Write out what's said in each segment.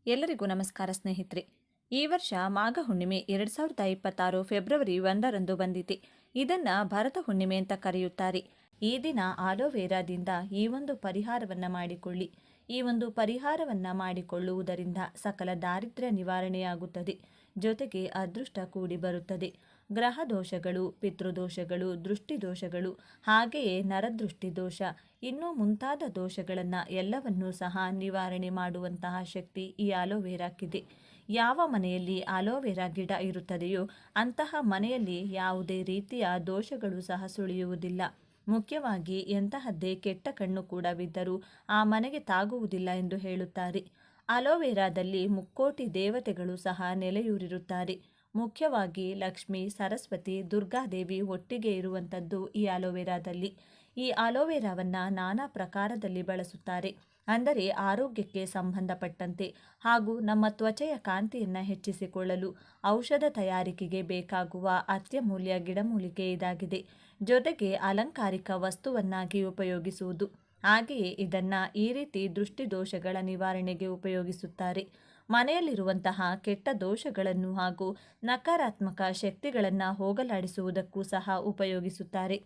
ಎಲ್ಲರಿಗೂ ನಮಸ್ಕಾರ ಸ್ನೇಹಿತರೆ. ಈ ವರ್ಷ ಮಾಘ ಹುಣ್ಣಿಮೆ 2026 ಫೆಬ್ರವರಿ 1ರಂದು ಬಂದಿದೆ. ಇದನ್ನ ಭರತ ಹುಣ್ಣಿಮೆ ಅಂತ ಕರೆಯುತ್ತಾರೆ. ಈ ದಿನ ಆಲೋವೆರಾದಿಂದ ಈ ಒಂದು ಪರಿಹಾರವನ್ನ ಮಾಡಿಕೊಳ್ಳಿ. ಈ ಒಂದು ಪರಿಹಾರವನ್ನ ಮಾಡಿಕೊಳ್ಳುವುದರಿಂದ ಸಕಲ ದಾರಿದ್ರ್ಯ ನಿವಾರಣೆಯಾಗುತ್ತದೆ. ಜೊತೆಗೆ ಅದೃಷ್ಟ ಕೂಡಿ ಬರುತ್ತದೆ. ಗ್ರಹ ದೋಷಗಳು, ಪಿತೃದೋಷಗಳು, ದೃಷ್ಟಿ ದೋಷಗಳು, ಹಾಗೆಯೇ ನರದೃಷ್ಟಿ ದೋಷ, ಇನ್ನೂ ಮುಂತಾದ ದೋಷಗಳನ್ನು ಎಲ್ಲವನ್ನೂ ಸಹ ನಿವಾರಣೆ ಮಾಡುವಂತಹ ಶಕ್ತಿ ಈ ಆಲೋವೆರಾಕ್ಕಿದೆ. ಯಾವ ಮನೆಯಲ್ಲಿ ಆಲೋವೆರಾ ಗಿಡ ಇರುತ್ತದೆಯೋ ಅಂತಹ ಮನೆಯಲ್ಲಿ ಯಾವುದೇ ರೀತಿಯ ದೋಷಗಳು ಸಹ ಸುಳಿಯುವುದಿಲ್ಲ. ಮುಖ್ಯವಾಗಿ ಎಂತಹದ್ದೇ ಕೆಟ್ಟ ಕಣ್ಣು ಕೂಡ ಬಿದ್ದರೂ ಆ ಮನೆಗೆ ತಾಗುವುದಿಲ್ಲ ಎಂದು ಹೇಳುತ್ತಾರೆ. ಅಲೋವೆರಾದಲ್ಲಿ ಮುಕ್ಕೋಟಿ ದೇವತೆಗಳು ಸಹ ನೆಲೆಯೂರಿರುತ್ತಾರೆ. ಮುಖ್ಯವಾಗಿ ಲಕ್ಷ್ಮಿ, ಸರಸ್ವತಿ, ದುರ್ಗಾದೇವಿ ಒಟ್ಟಿಗೆ ಇರುವಂಥದ್ದು ಈ ಅಲೋವೆರಾದಲ್ಲಿ. ಈ ಅಲೋವೆರಾವನ್ನು ನಾನಾ ಪ್ರಕಾರದಲ್ಲಿ ಬಳಸುತ್ತಾರೆ. ಅಂದರೆ ಆರೋಗ್ಯಕ್ಕೆ ಸಂಬಂಧಪಟ್ಟಂತೆ ಹಾಗೂ ನಮ್ಮ ತ್ವಚೆಯ ಕಾಂತಿಯನ್ನು ಹೆಚ್ಚಿಸಿಕೊಳ್ಳಲು ಔಷಧ ತಯಾರಿಕೆಗೆ ಬೇಕಾಗುವ ಅತ್ಯಮೂಲ್ಯ ಗಿಡಮೂಲಿಕೆ ಇದಾಗಿದೆ. ಜೊತೆಗೆ ಅಲಂಕಾರಿಕ ವಸ್ತುವನ್ನಾಗಿ ಉಪಯೋಗಿಸುವುದು. ಹಾಗೆಯೇ ಇದನ್ನು ಈ ರೀತಿ ದೃಷ್ಟಿದೋಷಗಳ ನಿವಾರಣೆಗೆ ಉಪಯೋಗಿಸುತ್ತಾರೆ. ಮನೆಯಲ್ಲಿರುವಂತಹ ಕೆಟ್ಟ ದೋಷಗಳನ್ನು ಹಾಗೂ ನಕಾರಾತ್ಮಕ ಶಕ್ತಿಗಳನ್ನು ಹೋಗಲಾಡಿಸುವುದಕ್ಕೂ ಸಹ ಉಪಯೋಗಿಸುತ್ತಾರೆ.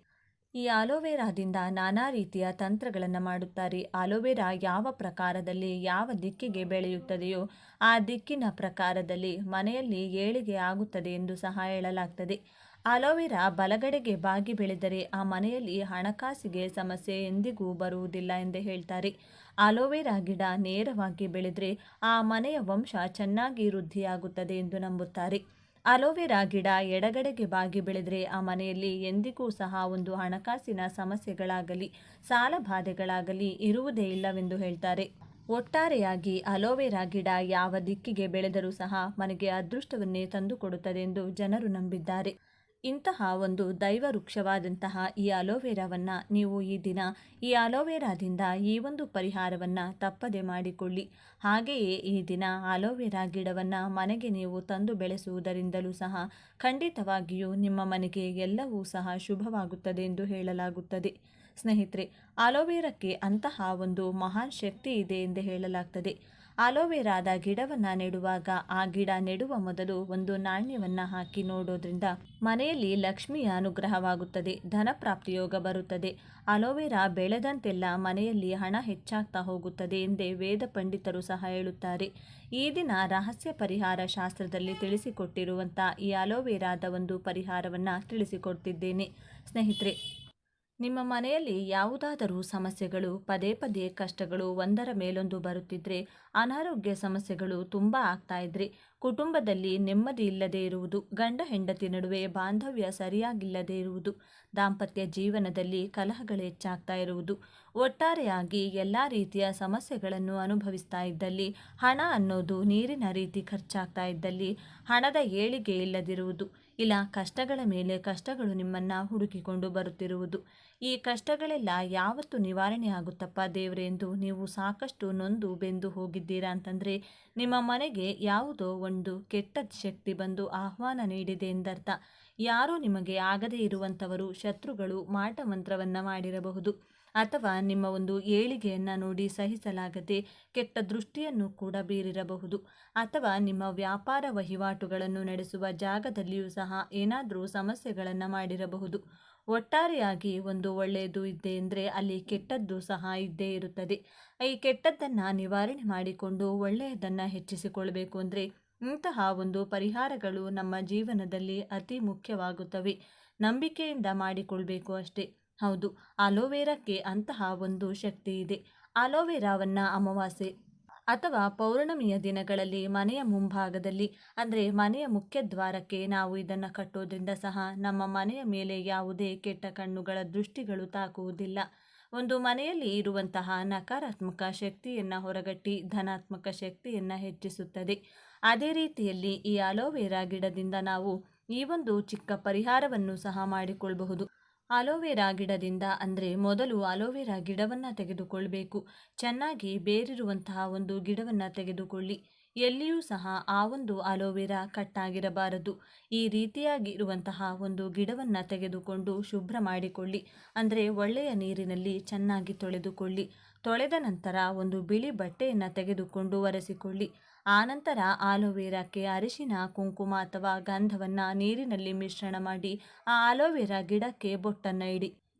ಈ ಆಲೋವೆರಾದಿಂದ ನಾನಾ ರೀತಿಯ ತಂತ್ರಗಳನ್ನು ಮಾಡುತ್ತಾರೆ. ಆಲೋವೆರಾ ಯಾವ ಪ್ರಕಾರದಲ್ಲಿ ಯಾವ ದಿಕ್ಕಿಗೆ ಬೆಳೆಯುತ್ತದೆಯೋ ಆ ದಿಕ್ಕಿನ ಪ್ರಕಾರದಲ್ಲಿ ಮನೆಯಲ್ಲಿ ಏಳಿಗೆ ಆಗುತ್ತದೆ ಎಂದು ಸಹ ಹೇಳಲಾಗ್ತದೆ. ಅಲೋವೆರಾ ಬಲಗಡೆಗೆ ಬಾಗಿ ಬೆಳೆದರೆ ಆ ಮನೆಯಲ್ಲಿ ಹಣಕಾಸಿಗೆ ಸಮಸ್ಯೆ ಎಂದಿಗೂ ಬರುವುದಿಲ್ಲ ಎಂದೇ ಹೇಳ್ತಾರೆ. ಅಲೋವೆರಾ ಗಿಡ ನೇರವಾಗಿ ಬೆಳೆದರೆ ಆ ಮನೆಯ ವಂಶ ಚೆನ್ನಾಗಿ ವೃದ್ಧಿಯಾಗುತ್ತದೆ ಎಂದು ನಂಬುತ್ತಾರೆ. ಅಲೋವೆರಾ ಗಿಡ ಎಡಗಡೆಗೆ ಬಾಗಿ ಬೆಳೆದರೆ ಆ ಮನೆಯಲ್ಲಿ ಎಂದಿಗೂ ಸಹ ಒಂದು ಹಣಕಾಸಿನ ಸಮಸ್ಯೆಗಳಾಗಲಿ ಸಾಲಬಾಧೆಗಳಾಗಲಿ ಇರುವುದೇ ಇಲ್ಲವೆಂದು ಹೇಳ್ತಾರೆ. ಒಟ್ಟಾರೆಯಾಗಿ ಅಲೋವೆರಾ ಗಿಡ ಯಾವ ದಿಕ್ಕಿಗೆ ಬೆಳೆದರೂ ಸಹ ಮನೆಗೆ ಅದೃಷ್ಟವನ್ನೇ ತಂದುಕೊಡುತ್ತದೆ ಎಂದು ಜನರು ನಂಬಿದ್ದಾರೆ. ಇಂತಹ ಒಂದು ದೈವ ವೃಕ್ಷವಾದಂತಹ ಈ ಅಲೋವೆರಾವನ್ನು ನೀವು ಈ ದಿನ ಈ ಅಲೋವೆರಾದಿಂದ ಈ ಒಂದು ಪರಿಹಾರವನ್ನು ತಪ್ಪದೆ ಮಾಡಿಕೊಳ್ಳಿ. ಹಾಗೆಯೇ ಈ ದಿನ ಅಲೋವೆರಾ ಗಿಡವನ್ನು ಮನೆಗೆ ನೀವು ತಂದು ಬೆಳೆಸುವುದರಿಂದಲೂ ಸಹ ಖಂಡಿತವಾಗಿಯೂ ನಿಮ್ಮ ಮನೆಗೆ ಎಲ್ಲವೂ ಸಹ ಶುಭವಾಗುತ್ತದೆ ಎಂದು ಹೇಳಲಾಗುತ್ತದೆ. ಸ್ನೇಹಿತರೆ, ಅಲೋವೆರಾಕ್ಕೆ ಅಂತಹ ಒಂದು ಮಹಾನ್ ಶಕ್ತಿ ಇದೆ ಎಂದು ಹೇಳಲಾಗ್ತದೆ. ಅಲೋವೆರಾದ ಗಿಡವನ್ನು ನೆಡುವಾಗ ಆ ಗಿಡ ನೆಡುವ ಮೊದಲು ಒಂದು ನಾಣ್ಯವನ್ನು ಹಾಕಿ ನೋಡೋದ್ರಿಂದ ಮನೆಯಲ್ಲಿ ಲಕ್ಷ್ಮಿಯ ಅನುಗ್ರಹವಾಗುತ್ತದೆ, ಧನ ಪ್ರಾಪ್ತಿಯೋಗ ಬರುತ್ತದೆ. ಅಲೋವೆರಾ ಬೆಳೆದಂತೆಲ್ಲ ಮನೆಯಲ್ಲಿ ಹಣ ಹೆಚ್ಚಾಗ್ತಾ ಹೋಗುತ್ತದೆ ಎಂದೇ ವೇದ ಪಂಡಿತರು ಸಹ ಹೇಳುತ್ತಾರೆ. ಈ ದಿನ ರಹಸ್ಯ ಪರಿಹಾರ ಶಾಸ್ತ್ರದಲ್ಲಿ ತಿಳಿಸಿಕೊಟ್ಟಿರುವಂಥ ಈ ಅಲೋವೆರಾದ ಒಂದು ಪರಿಹಾರವನ್ನು ತಿಳಿಸಿಕೊಡ್ತಿದ್ದೇನೆ. ಸ್ನೇಹಿತರೆ, ನಿಮ್ಮ ಮನೆಯಲ್ಲಿ ಯಾವುದಾದರೂ ಸಮಸ್ಯೆಗಳು ಪದೇ ಪದೇ ಕಷ್ಟಗಳು ಒಂದರ ಮೇಲೊಂದು ಬರುತ್ತಿದ್ರೆ, ಅನಾರೋಗ್ಯ ಸಮಸ್ಯೆಗಳು ತುಂಬ ಆಗ್ತಾ ಇದ್ರೆ, ಕುಟುಂಬದಲ್ಲಿ ನೆಮ್ಮದಿ ಇಲ್ಲದೆ ಇರುವುದು, ಗಂಡ ಹೆಂಡತಿ ನಡುವೆ ಬಾಂಧವ್ಯ ಸರಿಯಾಗಿಲ್ಲದೆ ಇರುವುದು, ದಾಂಪತ್ಯ ಜೀವನದಲ್ಲಿ ಕಲಹಗಳು ಹೆಚ್ಚಾಗ್ತಾ ಇರುವುದು, ಒಟ್ಟಾರೆಯಾಗಿ ಎಲ್ಲ ರೀತಿಯ ಸಮಸ್ಯೆಗಳನ್ನು ಅನುಭವಿಸ್ತಾ ಇದ್ದಲ್ಲಿ, ಹಣ ಅನ್ನೋದು ನೀರಿನ ರೀತಿ ಖರ್ಚಾಗ್ತಾ ಇದ್ದಲ್ಲಿ, ಹಣದ ಏಳಿಗೆ ಇಲ್ಲದಿರುವುದು, ಇಲ್ಲ ಕಷ್ಟಗಳ ಮೇಲೆ ಕಷ್ಟಗಳು ನಿಮ್ಮನ್ನು ಹುಡುಕಿಕೊಂಡು ಬರುತ್ತಿರುವುದು, ಈ ಕಷ್ಟಗಳೆಲ್ಲ ಯಾವತ್ತು ನಿವಾರಣೆ ಆಗುತ್ತಪ್ಪ ದೇವರೇ ಎಂದು ನೀವು ಸಾಕಷ್ಟು ನೊಂದು ಬೆಂದು ಹೋಗಿದ್ದೀರಾ ಅಂತಂದರೆ ನಿಮ್ಮ ಮನೆಗೆ ಯಾವುದೋ ಒಂದು ಕೆಟ್ಟ ಶಕ್ತಿ ಬಂದು ಆಹ್ವಾನ ನೀಡಿದೆ ಎಂದರ್ಥ. ಯಾರೂ ನಿಮಗೆ ಆಗದೇ ಇರುವಂಥವರು ಶತ್ರುಗಳು ಮಾಟಮಂತ್ರವನ್ನು ಮಾಡಿರಬಹುದು, ಅಥವಾ ನಿಮ್ಮ ಒಂದು ಏಳಿಗೆಯನ್ನು ನೋಡಿ ಸಹಿಸಲಾಗದೆ ಕೆಟ್ಟ ದೃಷ್ಟಿಯನ್ನು ಕೂಡ ಬೀರಿರಬಹುದು, ಅಥವಾ ನಿಮ್ಮ ವ್ಯಾಪಾರ ವಹಿವಾಟುಗಳನ್ನು ನಡೆಸುವ ಜಾಗದಲ್ಲಿಯೂ ಸಹ ಏನಾದರೂ ಸಮಸ್ಯೆಗಳನ್ನು ಮಾಡಿರಬಹುದು. ಒಟ್ಟಾರೆಯಾಗಿ ಒಂದು ಒಳ್ಳೆಯದು ಇದ್ದೆ ಅಂದರೆ ಅಲ್ಲಿ ಕೆಟ್ಟದ್ದು ಸಹ ಇದ್ದೇ ಇರುತ್ತದೆ. ಈ ಕೆಟ್ಟದ್ದನ್ನು ನಿವಾರಣೆ ಮಾಡಿಕೊಂಡು ಒಳ್ಳೆಯದನ್ನು ಹೆಚ್ಚಿಸಿಕೊಳ್ಬೇಕು ಅಂದರೆ ಇಂತಹ ಒಂದು ಪರಿಹಾರಗಳು ನಮ್ಮ ಜೀವನದಲ್ಲಿ ಅತಿ ಮುಖ್ಯವಾಗುತ್ತವೆ. ನಂಬಿಕೆಯಿಂದ ಮಾಡಿಕೊಳ್ಬೇಕು ಅಷ್ಟೇ. ಹೌದು, ಅಲೋವೆರಾಕ್ಕೆ ಅಂತಹ ಒಂದು ಶಕ್ತಿ ಇದೆ. ಅಲೋವೆರಾವನ್ನು ಅಮಾವಾಸ್ಯೆ ಅಥವಾ ಪೌರ್ಣಮಿಯ ದಿನಗಳಲ್ಲಿ ಮನೆಯ ಮುಂಭಾಗದಲ್ಲಿ ಅಂದರೆ ಮನೆಯ ಮುಖ್ಯ ದ್ವಾರಕ್ಕೆ ನಾವು ಇದನ್ನು ಕಟ್ಟೋದ್ರಿಂದ ಸಹ ನಮ್ಮ ಮನೆಯ ಮೇಲೆ ಯಾವುದೇ ಕೆಟ್ಟ ಕಣ್ಣುಗಳ ದೃಷ್ಟಿಗಳು ತಾಕುವುದಿಲ್ಲ. ಒಂದು ಮನೆಯಲ್ಲಿ ಇರುವಂತಹ ನಕಾರಾತ್ಮಕ ಶಕ್ತಿಯನ್ನು ಹೊರಗಟ್ಟಿ ಧನಾತ್ಮಕ ಶಕ್ತಿಯನ್ನು ಹೆಚ್ಚಿಸುತ್ತದೆ. ಅದೇ ರೀತಿಯಲ್ಲಿ ಈ ಅಲೋವೆರಾ ಗಿಡದಿಂದ ನಾವು ಈ ಒಂದು ಚಿಕ್ಕ ಪರಿಹಾರವನ್ನು ಸಹ ಮಾಡಿಕೊಳ್ಳಬಹುದು. ಅಲೋವೆರಾ ಗಿಡದಿಂದ ಅಂದರೆ ಮೊದಲು ಅಲೋವೆರಾ ಗಿಡವನ್ನು ತೆಗೆದುಕೊಳ್ಬೇಕು. ಚೆನ್ನಾಗಿ ಬೇರಿರುವಂತಹ ಒಂದು ಗಿಡವನ್ನು ತೆಗೆದುಕೊಳ್ಳಿ. ಎಲ್ಲಿಯೂ ಸಹ ಆ ಒಂದು ಅಲೋವೆರಾ ಕಟ್ಟಾಗಿರಬಾರದು. ಈ ರೀತಿಯಾಗಿ ಇರುವಂತಹ ಒಂದು ಗಿಡವನ್ನು ತೆಗೆದುಕೊಂಡು ಶುಭ್ರ ಮಾಡಿಕೊಳ್ಳಿ. ಅಂದರೆ ಒಳ್ಳೆಯ ನೀರಿನಲ್ಲಿ ಚೆನ್ನಾಗಿ ತೊಳೆದುಕೊಳ್ಳಿ. ತೊಳೆದ ನಂತರ ಒಂದು ಬಿಳಿ ಬಟ್ಟೆಯನ್ನು ತೆಗೆದುಕೊಂಡು ಒರೆಸಿಕೊಳ್ಳಿ. ಆನಂತರ ಆಲೋವೆರಾಕ್ಕೆ ಅರಿಶಿನ, ಕುಂಕುಮ ಅಥವಾ ಗಂಧವನ್ನು ನೀರಿನಲ್ಲಿ ಮಿಶ್ರಣ ಮಾಡಿ ಆ ಆಲೋವೆರಾ ಗಿಡಕ್ಕೆ ಬೊಟ್ಟನ್ನು ಇಡಿ.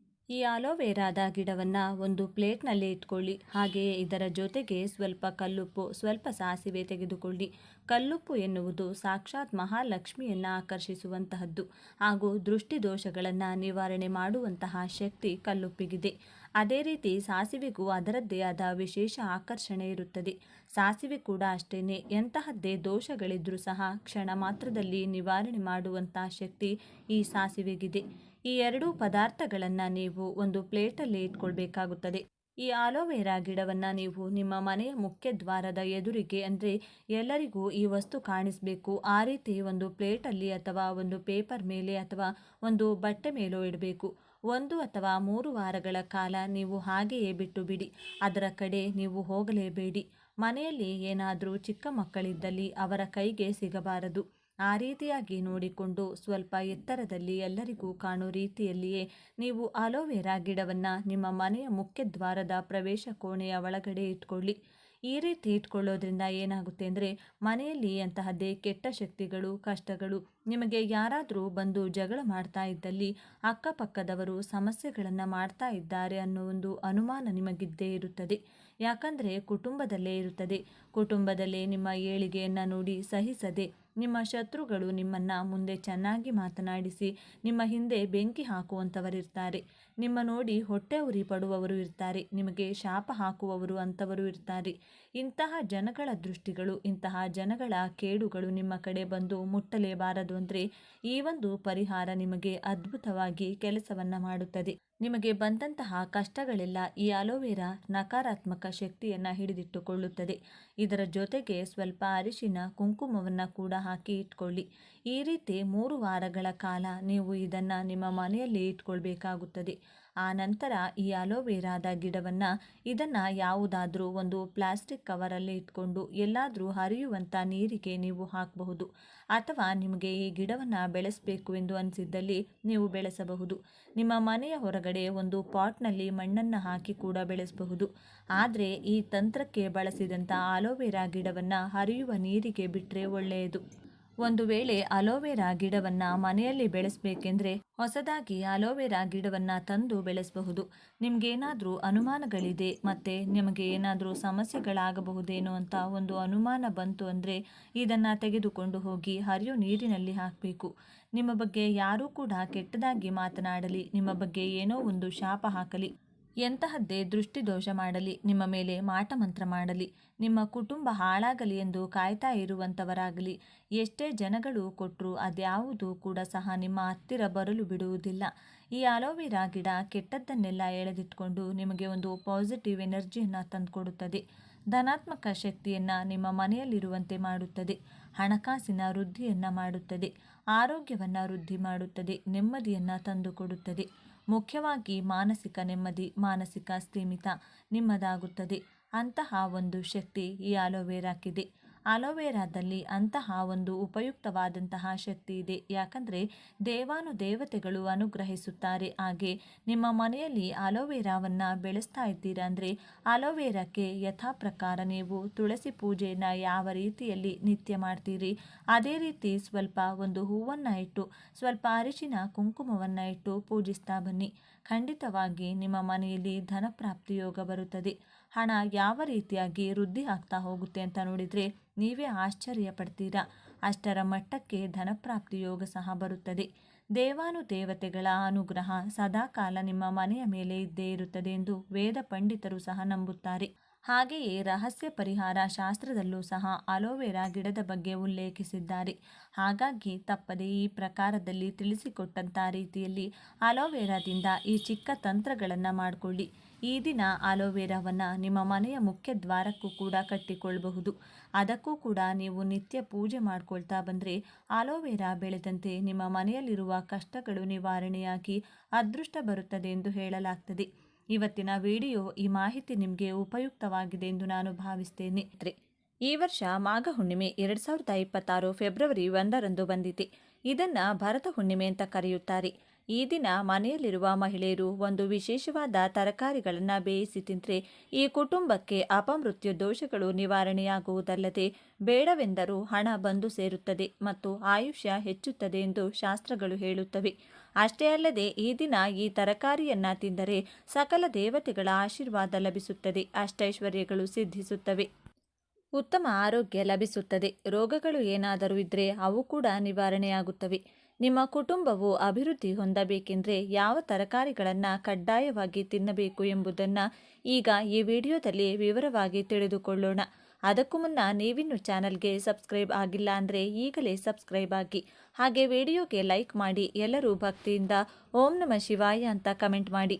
ಈ ಆಲೋವೆರಾದ ಗಿಡವನ್ನು ಒಂದು ಪ್ಲೇಟ್ನಲ್ಲಿ ಇಟ್ಕೊಳ್ಳಿ. ಹಾಗೆಯೇ ಇದರ ಜೊತೆಗೆ ಸ್ವಲ್ಪ ಕಲ್ಲುಪ್ಪು, ಸ್ವಲ್ಪ ಸಾಸಿವೆ ತೆಗೆದುಕೊಳ್ಳಿ. ಕಲ್ಲುಪ್ಪು ಎನ್ನುವುದು ಸಾಕ್ಷಾತ್ ಮಹಾಲಕ್ಷ್ಮಿಯನ್ನು ಆಕರ್ಷಿಸುವಂತಹದ್ದು ಹಾಗೂ ದೃಷ್ಟಿ ದೋಷಗಳನ್ನು ನಿವಾರಣೆ ಮಾಡುವಂತಹ ಶಕ್ತಿ ಕಲ್ಲುಪ್ಪಿಗಿದೆ. ಅದೇ ರೀತಿ ಸಾಸಿವೆಗೂ ಅದರದ್ದೇ ಆದ ವಿಶೇಷ ಆಕರ್ಷಣೆ ಇರುತ್ತದೆ. ಸಾಸಿವೆ ಕೂಡ ಅಷ್ಟೇನೆ, ಎಂತಹದ್ದೇ ದೋಷಗಳಿದ್ರೂ ಸಹ ಕ್ಷಣ ಮಾತ್ರದಲ್ಲಿ ನಿವಾರಣೆ ಮಾಡುವಂತಹ ಶಕ್ತಿ ಈ ಸಾಸಿವೆಗಿದೆ. ಈ ಎರಡೂ ಪದಾರ್ಥಗಳನ್ನು ನೀವು ಒಂದು ಪ್ಲೇಟಲ್ಲಿ ಇಟ್ಕೊಳ್ಬೇಕಾಗುತ್ತದೆ. ಈ ಆಲೋವೆರಾ ಗಿಡವನ್ನು ನೀವು ನಿಮ್ಮ ಮನೆಯ ಮುಖ್ಯ ದ್ವಾರದ ಎದುರಿಗೆ, ಅಂದರೆ ಎಲ್ಲರಿಗೂ ಈ ವಸ್ತು ಕಾಣಿಸಬೇಕು ಆ ರೀತಿ ಒಂದು ಪ್ಲೇಟಲ್ಲಿ ಅಥವಾ ಒಂದು ಪೇಪರ್ ಮೇಲೆ ಅಥವಾ ಒಂದು ಬಟ್ಟೆ ಮೇಲೋ ಇಡಬೇಕು. 1 ಅಥವಾ 3 ವಾರಗಳ ಕಾಲ ನೀವು ಹಾಗೆಯೇ ಬಿಟ್ಟು ಬಿಡಿ. ಅದರ ಕಡೆ ನೀವು ಹೋಗಲೇಬೇಡಿ. ಮನೆಯಲ್ಲಿ ಏನಾದರೂ ಚಿಕ್ಕ ಮಕ್ಕಳಿದ್ದಲ್ಲಿ ಅವರ ಕೈಗೆ ಸಿಗಬಾರದು. ಆ ರೀತಿಯಾಗಿ ನೋಡಿಕೊಂಡು ಸ್ವಲ್ಪ ಎತ್ತರದಲ್ಲಿ ಎಲ್ಲರಿಗೂ ಕಾಣೋ ರೀತಿಯಲ್ಲಿಯೇ ನೀವು ಆಲೋವೆರಾ ಗಿಡವನ್ನು ನಿಮ್ಮ ಮನೆಯ ಮುಖ್ಯ ದ್ವಾರದ ಪ್ರವೇಶ ಕೋಣೆಯ ಒಳಗಡೆ ಇಟ್ಕೊಳ್ಳಿ. ಈ ರೀತಿ ಇಟ್ಕೊಳ್ಳೋದ್ರಿಂದ ಏನಾಗುತ್ತೆ ಅಂದರೆ ಮನೆಯಲ್ಲಿ ಅಂತಹದ್ದೇ ಕೆಟ್ಟ ಶಕ್ತಿಗಳು, ಕಷ್ಟಗಳು, ನಿಮಗೆ ಯಾರಾದರೂ ಬಂದು ಜಗಳ ಮಾಡ್ತಾ ಇದ್ದಲ್ಲಿ, ಅಕ್ಕಪಕ್ಕದವರು ಸಮಸ್ಯೆಗಳನ್ನು ಮಾಡ್ತಾ ಇದ್ದಾರೆ ಅನ್ನೋ ಒಂದು ಅನುಮಾನ ನಿಮಗಿದ್ದೇ ಇರುತ್ತದೆ. ಯಾಕಂದರೆ ಕುಟುಂಬದಲ್ಲೇ ಇರುತ್ತದೆ. ಕುಟುಂಬದಲ್ಲೇ ನಿಮ್ಮ ಏಳಿಗೆಯನ್ನು ನೋಡಿ ಸಹಿಸದೆ ನಿಮ್ಮ ಶತ್ರುಗಳು ನಿಮ್ಮನ್ನು ಮುಂದೆ ಚೆನ್ನಾಗಿ ಮಾತನಾಡಿಸಿ ನಿಮ್ಮ ಹಿಂದೆ ಬೆಂಕಿ ಹಾಕುವಂಥವರಿರ್ತಾರೆ. ನಿಮ್ಮ ನೋಡಿ ಹೊಟ್ಟೆ ಉರಿ ಪಡುವವರು ಇರ್ತಾರೆ. ನಿಮಗೆ ಶಾಪ ಹಾಕುವವರು ಅಂಥವರು ಇರ್ತಾರೆ. ಇಂತಹ ಜನಗಳ ದೃಷ್ಟಿಗಳು, ಇಂತಹ ಜನಗಳ ಕೇಡುಗಳು ನಿಮ್ಮ ಕಡೆ ಬಂದು ಮುಟ್ಟಲೇಬಾರದು ಅಂದರೆ ಈ ಒಂದು ಪರಿಹಾರ ನಿಮಗೆ ಅದ್ಭುತವಾಗಿ ಕೆಲಸವನ್ನು ಮಾಡುತ್ತದೆ. ನಿಮಗೆ ಬಂದಂತಹ ಕಷ್ಟಗಳೆಲ್ಲ ಈ ಆಲೋವೆರಾ ನಕಾರಾತ್ಮಕ ಶಕ್ತಿಯನ್ನು ಹಿಡಿದಿಟ್ಟುಕೊಳ್ಳುತ್ತದೆ. ಇದರ ಜೊತೆಗೆ ಸ್ವಲ್ಪ ಅರಿಶಿನ, ಕುಂಕುಮವನ್ನು ಕೂಡ ಹಾಕಿ ಇಟ್ಕೊಳ್ಳಿ. ಈ ರೀತಿ 3 ವಾರಗಳ ಕಾಲ ನೀವು ಇದನ್ನು ನಿಮ್ಮ ಮನೆಯಲ್ಲಿ ಇಟ್ಕೊಳ್ಬೇಕಾಗುತ್ತದೆ. ಆ ನಂತರ ಈ ಆಲೋವೆರಾದ ಇದನ್ನು ಯಾವುದಾದ್ರೂ ಒಂದು ಪ್ಲಾಸ್ಟಿಕ್ ಕವರಲ್ಲಿ ಇಟ್ಕೊಂಡು ಎಲ್ಲಾದರೂ ಹರಿಯುವಂಥ ನೀರಿಗೆ ನೀವು ಹಾಕಬಹುದು. ಅಥವಾ ನಿಮಗೆ ಈ ಗಿಡವನ್ನು ಬೆಳೆಸಬೇಕು ಎಂದು ಅನಿಸಿದ್ದಲ್ಲಿ ನೀವು ಬೆಳೆಸಬಹುದು. ನಿಮ್ಮ ಮನೆಯ ಹೊರಗಡೆ ಒಂದು ಪಾಟ್ನಲ್ಲಿ ಮಣ್ಣನ್ನು ಹಾಕಿ ಕೂಡ ಬೆಳೆಸಬಹುದು. ಆದರೆ ಈ ತಂತ್ರಕ್ಕೆ ಬಳಸಿದಂಥ ಆಲೋವೆರಾ ಗಿಡವನ್ನು ಹರಿಯುವ ನೀರಿಗೆ ಬಿಟ್ಟರೆ ಒಳ್ಳೆಯದು. ಒಂದು ವೇಳೆ ಅಲೋವೆರಾ ಗಿಡವನ್ನು ಮನೆಯಲ್ಲಿ ಬೆಳೆಸಬೇಕೆಂದರೆ ಹೊಸದಾಗಿ ಅಲೋವೆರಾ ಗಿಡವನ್ನು ತಂದು ಬೆಳೆಸಬಹುದು. ನಿಮಗೇನಾದರೂ ಅನುಮಾನಗಳಿದೆ ಮತ್ತು ನಿಮಗೆ ಏನಾದರೂ ಸಮಸ್ಯೆಗಳಾಗಬಹುದೇನೋ ಅಂತ ಒಂದು ಅನುಮಾನ ಬಂತು ಅಂದರೆ ಇದನ್ನು ತೆಗೆದುಕೊಂಡು ಹೋಗಿ ಹರಿಯೋ ನೀರಿನಲ್ಲಿ ಹಾಕಬೇಕು. ನಿಮ್ಮ ಬಗ್ಗೆ ಯಾರೂ ಕೂಡ ಕೆಟ್ಟದಾಗಿ ಮಾತನಾಡಲಿ, ನಿಮ್ಮ ಬಗ್ಗೆ ಏನೋ ಒಂದು ಶಾಪ ಹಾಕಲಿ, ಎಂತಹದ್ದೇ ದೃಷ್ಟಿದೋಷ ಮಾಡಲಿ, ನಿಮ್ಮ ಮೇಲೆ ಮಾಟಮಂತ್ರ ಮಾಡಲಿ, ನಿಮ್ಮ ಕುಟುಂಬ ಹಾಳಾಗಲಿ ಎಂದು ಕಾಯ್ತಾ ಇರುವಂಥವರಾಗಲಿ, ಎಷ್ಟೇ ಜನಗಳು ಕೊಟ್ಟರೂ ಅದ್ಯಾವುದೂ ಕೂಡ ಸಹ ನಿಮ್ಮ ಹತ್ತಿರ ಬರಲು ಬಿಡುವುದಿಲ್ಲ. ಈ ಆಲೋವೆರಾ ಗಿಡ ಕೆಟ್ಟದ್ದನ್ನೆಲ್ಲ ಎಳೆದಿಟ್ಕೊಂಡು ನಿಮಗೆ ಒಂದು ಪಾಸಿಟಿವ್ ಎನರ್ಜಿಯನ್ನು ತಂದುಕೊಡುತ್ತದೆ. ಧನಾತ್ಮಕ ಶಕ್ತಿಯನ್ನು ನಿಮ್ಮ ಮನೆಯಲ್ಲಿರುವಂತೆ ಮಾಡುತ್ತದೆ. ಹಣಕಾಸಿನ ವೃದ್ಧಿಯನ್ನು ಮಾಡುತ್ತದೆ. ಆರೋಗ್ಯವನ್ನು ವೃದ್ಧಿ ಮಾಡುತ್ತದೆ. ನೆಮ್ಮದಿಯನ್ನು ತಂದುಕೊಡುತ್ತದೆ. ಮುಖ್ಯವಾಗಿ ಮಾನಸಿಕ ನೆಮ್ಮದಿ, ಮಾನಸಿಕ ಸ್ಥಿಮಿತ ನಿಮ್ಮದಾಗುತ್ತದೆ. ಅಂತಹ ಒಂದು ಶಕ್ತಿ ಈ ಆಲೋವೆರಾಕ್ಕಿದೆ. ಆಲೋವೆರಾದಲ್ಲಿ ಅಂತಹ ಒಂದು ಉಪಯುಕ್ತವಾದಂತಹ ಶಕ್ತಿ ಇದೆ. ಯಾಕಂದರೆ ದೇವಾನುದೇವತೆಗಳು ಅನುಗ್ರಹಿಸುತ್ತಾರೆ. ಹಾಗೆ ನಿಮ್ಮ ಮನೆಯಲ್ಲಿ ಆಲೋವೆರಾವನ್ನು ಬೆಳೆಸ್ತಾ ಇದ್ದೀರಾ ಅಂದರೆ ಆಲೋವೆರಾಕ್ಕೆ ಯಥಾ ಪ್ರಕಾರ ನೀವು ತುಳಸಿ ಪೂಜೆಯನ್ನು ಯಾವ ರೀತಿಯಲ್ಲಿ ನಿತ್ಯ ಮಾಡ್ತೀರಿ ಅದೇ ರೀತಿ ಸ್ವಲ್ಪ ಒಂದು ಹೂವನ್ನು ಇಟ್ಟು ಸ್ವಲ್ಪ ಅರಿಶಿನ ಕುಂಕುಮವನ್ನು ಇಟ್ಟು ಪೂಜಿಸ್ತಾ ಬನ್ನಿ. ಖಂಡಿತವಾಗಿ ನಿಮ್ಮ ಮನೆಯಲ್ಲಿ ಧನಪ್ರಾಪ್ತಿ ಯೋಗ ಬರುತ್ತದೆ. ಹಣ ಯಾವ ರೀತಿಯಾಗಿ ವೃದ್ಧಿ ಆಗ್ತಾ ಹೋಗುತ್ತೆ ಅಂತ ನೋಡಿದರೆ ನೀವೇ ಆಶ್ಚರ್ಯ ಪಡ್ತೀರಾ. ಅಷ್ಟರ ಮಟ್ಟಕ್ಕೆ ಧನಪ್ರಾಪ್ತಿ ಯೋಗ ಸಹ ಬರುತ್ತದೆ. ದೇವಾನುದೇವತೆಗಳ ಅನುಗ್ರಹ ಸದಾಕಾಲ ನಿಮ್ಮ ಮನೆಯ ಮೇಲೆ ಇದ್ದೇ ಇರುತ್ತದೆ ಎಂದು ವೇದ ಪಂಡಿತರು ಸಹ ನಂಬುತ್ತಾರೆ. ಹಾಗೆಯೇ ರಹಸ್ಯ ಪರಿಹಾರ ಶಾಸ್ತ್ರದಲ್ಲೂ ಸಹ ಅಲೋವೆರಾ ಗಿಡದ ಬಗ್ಗೆ ಉಲ್ಲೇಖಿಸಿದ್ದಾರೆ. ಹಾಗಾಗಿ ತಪ್ಪದೆ ಈ ಪ್ರಕಾರದಲ್ಲಿ ತಿಳಿಸಿಕೊಟ್ಟಂಥ ರೀತಿಯಲ್ಲಿ ಅಲೋವೆರಾದಿಂದ ಈ ಚಿಕ್ಕ ತಂತ್ರಗಳನ್ನು ಮಾಡಿಕೊಳ್ಳಿ. ಈ ದಿನ ಅಲೋವೆರಾವನ್ನು ನಿಮ್ಮ ಮನೆಯ ಮುಖ್ಯ ದ್ವಾರಕ್ಕೂ ಕೂಡ ಕಟ್ಟಿಕೊಳ್ಳಬಹುದು. ಅದಕ್ಕೂ ಕೂಡ ನೀವು ನಿತ್ಯ ಪೂಜೆ ಮಾಡ್ಕೊಳ್ತಾ ಬಂದರೆ ಅಲೋವೆರಾ ಬೆಳೆದಂತೆ ನಿಮ್ಮ ಮನೆಯಲ್ಲಿರುವ ಕಷ್ಟಗಳು ನಿವಾರಣೆಯಾಗಿ ಅದೃಷ್ಟ ಬರುತ್ತದೆ ಎಂದು ಹೇಳಲಾಗ್ತದೆ. ಇವತ್ತಿನ ವಿಡಿಯೋ ಈ ಮಾಹಿತಿ ನಿಮಗೆ ಉಪಯುಕ್ತವಾಗಿದೆ ಎಂದು ನಾನು ಭಾವಿಸ್ತೇನೆ. ಈ ವರ್ಷ ಮಾಘ ಹುಣ್ಣಿಮೆ 2026 ಫೆಬ್ರವರಿ 1ರಂದು ಬಂದಿದೆ. ಇದನ್ನು ಭರತ ಹುಣ್ಣಿಮೆ ಅಂತ ಕರೆಯುತ್ತಾರೆ. ಈ ದಿನ ಮನೆಯಲ್ಲಿರುವ ಮಹಿಳೆಯರು ಒಂದು ವಿಶೇಷವಾದ ತರಕಾರಿಗಳನ್ನು ಬೇಯಿಸಿ ತಿಂದರೆ ಈ ಕುಟುಂಬಕ್ಕೆ ಅಪಮೃತ್ಯು ದೋಷಗಳು ನಿವಾರಣೆಯಾಗುವುದಲ್ಲದೆ ಬೇಡವೆಂದರೂ ಹಣ ಬಂದು ಸೇರುತ್ತದೆ ಮತ್ತು ಆಯುಷ್ಯ ಹೆಚ್ಚುತ್ತದೆ ಎಂದು ಶಾಸ್ತ್ರಗಳು ಹೇಳುತ್ತವೆ. ಅಷ್ಟೇ ಅಲ್ಲದೆ ಈ ದಿನ ಈ ತರಕಾರಿಯನ್ನ ತಿಂದರೆ ಸಕಲ ದೇವತೆಗಳ ಆಶೀರ್ವಾದ ಲಭಿಸುತ್ತದೆ, ಅಷ್ಟೈಶ್ವರ್ಯಗಳು ಸಿದ್ಧಿಸುತ್ತವೆ, ಉತ್ತಮ ಆರೋಗ್ಯ ಲಭಿಸುತ್ತದೆ. ರೋಗಗಳು ಏನಾದರೂ ಇದ್ದರೆ ಅವು ಕೂಡ ನಿವಾರಣೆಯಾಗುತ್ತವೆ. ನಿಮ್ಮ ಕುಟುಂಬವು ಅಭಿವೃದ್ಧಿ ಹೊಂದಬೇಕೆಂದರೆ ಯಾವ ತರಕಾರಿಗಳನ್ನು ಕಡ್ಡಾಯವಾಗಿ ತಿನ್ನಬೇಕು ಎಂಬುದನ್ನು ಈಗ ಈ ವಿಡಿಯೋದಲ್ಲಿ ವಿವರವಾಗಿ ತಿಳಿದುಕೊಳ್ಳೋಣ. ಅದಕ್ಕೂ ಮುನ್ನ ನೀವಿನ್ನು ಚಾನಲ್ಗೆ ಸಬ್ಸ್ಕ್ರೈಬ್ ಆಗಿಲ್ಲ ಅಂದರೆ ಈಗಲೇ ಸಬ್ಸ್ಕ್ರೈಬ್ ಆಗಿ, ಹಾಗೆ ವಿಡಿಯೋಗೆ ಲೈಕ್ ಮಾಡಿ, ಎಲ್ಲರೂ ಭಕ್ತಿಯಿಂದ ಓಂ ನಮಃ ಶಿವಾಯ ಅಂತ ಕಮೆಂಟ್ ಮಾಡಿ.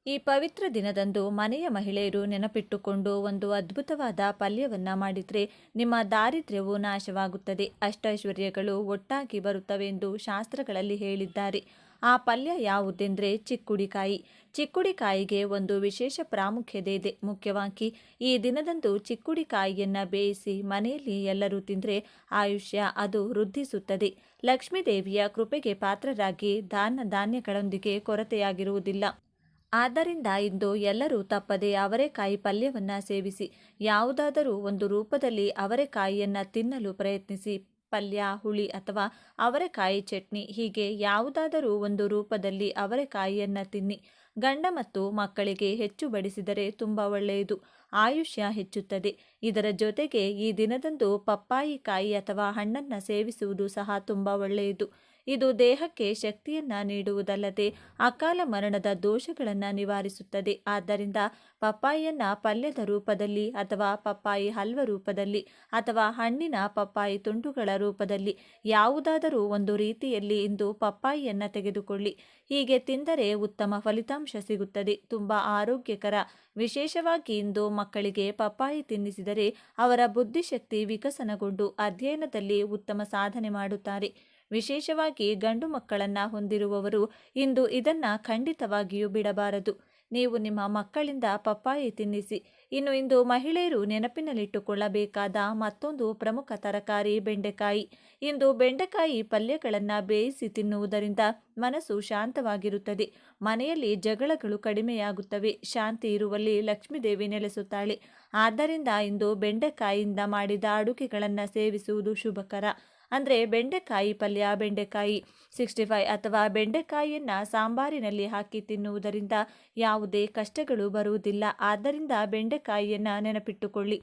ಈ ಪವಿತ್ರ ದಿನದಂದು ಮನೆಯ ಮಹಿಳೆಯರು ನೆನಪಿಟ್ಟುಕೊಂಡು ಒಂದು ಅದ್ಭುತವಾದ ಪಲ್ಯವನ್ನು ಮಾಡಿದರೆ ನಿಮ್ಮ ದಾರಿದ್ರ್ಯವು ನಾಶವಾಗುತ್ತದೆ, ಅಷ್ಟೈಶ್ವರ್ಯಗಳು ಒಟ್ಟಾಗಿ ಬರುತ್ತವೆ ಎಂದು ಶಾಸ್ತ್ರಗಳಲ್ಲಿ ಹೇಳಿದ್ದಾರೆ. ಆ ಪಲ್ಯ ಯಾವುದೆಂದರೆ ಚಿಕ್ಕುಡಿಕಾಯಿ. ಚಿಕ್ಕುಡಿಕಾಯಿಗೆ ಒಂದು ವಿಶೇಷ ಪ್ರಾಮುಖ್ಯತೆ ಇದೆ. ಮುಖ್ಯವಾಗಿ ಈ ದಿನದಂದು ಚಿಕ್ಕುಡಿಕಾಯಿಯನ್ನು ಬೇಯಿಸಿ ಮನೆಯಲ್ಲಿ ಎಲ್ಲರೂ ತಿಂದರೆ ಆಯುಷ್ಯ ಅದು ವೃದ್ಧಿಸುತ್ತದೆ. ಲಕ್ಷ್ಮೀದೇವಿಯ ಕೃಪೆಗೆ ಪಾತ್ರರಾಗಿ ಧಾನ್ಯಗಳೊಂದಿಗೆ ಕೊರತೆಯಾಗಿರುವುದಿಲ್ಲ. ಆದ್ದರಿಂದ ಇಂದು ಎಲ್ಲರೂ ತಪ್ಪದೆ ಅವರೆಕಾಯಿ ಪಲ್ಯವನ್ನು ಸೇವಿಸಿ. ಯಾವುದಾದರೂ ಒಂದು ರೂಪದಲ್ಲಿ ಅವರೆಕಾಯಿಯನ್ನು ತಿನ್ನಲು ಪ್ರಯತ್ನಿಸಿ. ಪಲ್ಯ, ಹುಳಿ ಅಥವಾ ಅವರೆಕಾಯಿ ಚಟ್ನಿ, ಹೀಗೆ ಯಾವುದಾದರೂ ಒಂದು ರೂಪದಲ್ಲಿ ಅವರೆಕಾಯಿಯನ್ನು ತಿನ್ನಿ. ಗಂಡ ಮತ್ತು ಮಕ್ಕಳಿಗೆ ಹೆಚ್ಚು ಬಡಿಸಿದರೆ ತುಂಬ ಒಳ್ಳೆಯದು, ಆಯುಷ್ಯ ಹೆಚ್ಚುತ್ತದೆ. ಇದರ ಜೊತೆಗೆ ಈ ದಿನದಂದು ಪಪ್ಪಾಯಿ ಕಾಯಿ ಅಥವಾ ಹಣ್ಣನ್ನು ಸೇವಿಸುವುದು ಸಹ ತುಂಬ ಒಳ್ಳೆಯದು. ಇದು ದೇಹಕ್ಕೆ ಶಕ್ತಿಯನ್ನು ನೀಡುವುದಲ್ಲದೆ ಅಕಾಲ ಮರಣದ ದೋಷಗಳನ್ನು ನಿವಾರಿಸುತ್ತದೆ. ಆದ್ದರಿಂದ ಪಪ್ಪಾಯಿಯನ್ನು ಪಲ್ಯದ ರೂಪದಲ್ಲಿ ಅಥವಾ ಪಪ್ಪಾಯಿ ಹಲ್ವ ರೂಪದಲ್ಲಿ ಅಥವಾ ಹಣ್ಣಿನ ಪಪ್ಪಾಯಿ ತುಂಡುಗಳ ರೂಪದಲ್ಲಿ ಯಾವುದಾದರೂ ಒಂದು ರೀತಿಯಲ್ಲಿ ಇಂದು ಪಪ್ಪಾಯಿಯನ್ನು ತೆಗೆದುಕೊಳ್ಳಿ. ಹೀಗೆ ತಿಂದರೆ ಉತ್ತಮ ಫಲಿತಾಂಶ ಸಿಗುತ್ತದೆ, ತುಂಬ ಆರೋಗ್ಯಕರ. ವಿಶೇಷವಾಗಿ ಇಂದು ಮಕ್ಕಳಿಗೆ ಪಪ್ಪಾಯಿ ತಿನ್ನಿಸಿದರೆ ಅವರ ಬುದ್ಧಿಶಕ್ತಿ ವಿಕಸನಗೊಂಡು ಅಧ್ಯಯನದಲ್ಲಿ ಉತ್ತಮ ಸಾಧನೆ ಮಾಡುತ್ತಾರೆ. ವಿಶೇಷವಾಗಿ ಗಂಡು ಮಕ್ಕಳನ್ನು ಹೊಂದಿರುವವರು ಇಂದು ಇದನ್ನು ಖಂಡಿತವಾಗಿಯೂ ಬಿಡಬಾರದು. ನೀವು ನಿಮ್ಮ ಮಕ್ಕಳಿಂದ ಪಪ್ಪಾಯಿ ತಿನ್ನಿಸಿ. ಇನ್ನು ಇಂದು ಮಹಿಳೆಯರು ನೆನಪಿನಲ್ಲಿಟ್ಟುಕೊಳ್ಳಬೇಕಾದ ಮತ್ತೊಂದು ಪ್ರಮುಖ ತರಕಾರಿ ಬೆಂಡೆಕಾಯಿ. ಇಂದು ಬೆಂಡೆಕಾಯಿ ಪಲ್ಯಗಳನ್ನು ಬೇಯಿಸಿ ತಿನ್ನುವುದರಿಂದ ಮನಸ್ಸು ಶಾಂತವಾಗಿರುತ್ತದೆ, ಮನೆಯಲ್ಲಿ ಜಗಳಗಳು ಕಡಿಮೆಯಾಗುತ್ತವೆ, ಶಾಂತಿ ಇರುವಲ್ಲಿ ಲಕ್ಷ್ಮೀದೇವಿ ನೆಲೆಸುತ್ತಾಳೆ. ಆದ್ದರಿಂದ ಇಂದು ಬೆಂಡೆಕಾಯಿಯಿಂದ ಮಾಡಿದ ಅಡುಗೆಗಳನ್ನು ಸೇವಿಸುವುದು ಶುಭಕರ. ಅಂದರೆ ಬೆಂಡೆಕಾಯಿ ಪಲ್ಯ, ಬೆಂಡೆಕಾಯಿ 65 ಅಥವಾ ಬೆಂಡೆಕಾಯಿಯನ್ನು ಸಾಂಬಾರಿನಲ್ಲಿ ಹಾಕಿ ತಿನ್ನುವುದರಿಂದ ಯಾವುದೇ ಕಷ್ಟಗಳು ಬರುವುದಿಲ್ಲ. ಆದ್ದರಿಂದ ಬೆಂಡೆಕಾಯಿಯನ್ನು ನೆನಪಿಟ್ಟುಕೊಳ್ಳಿ.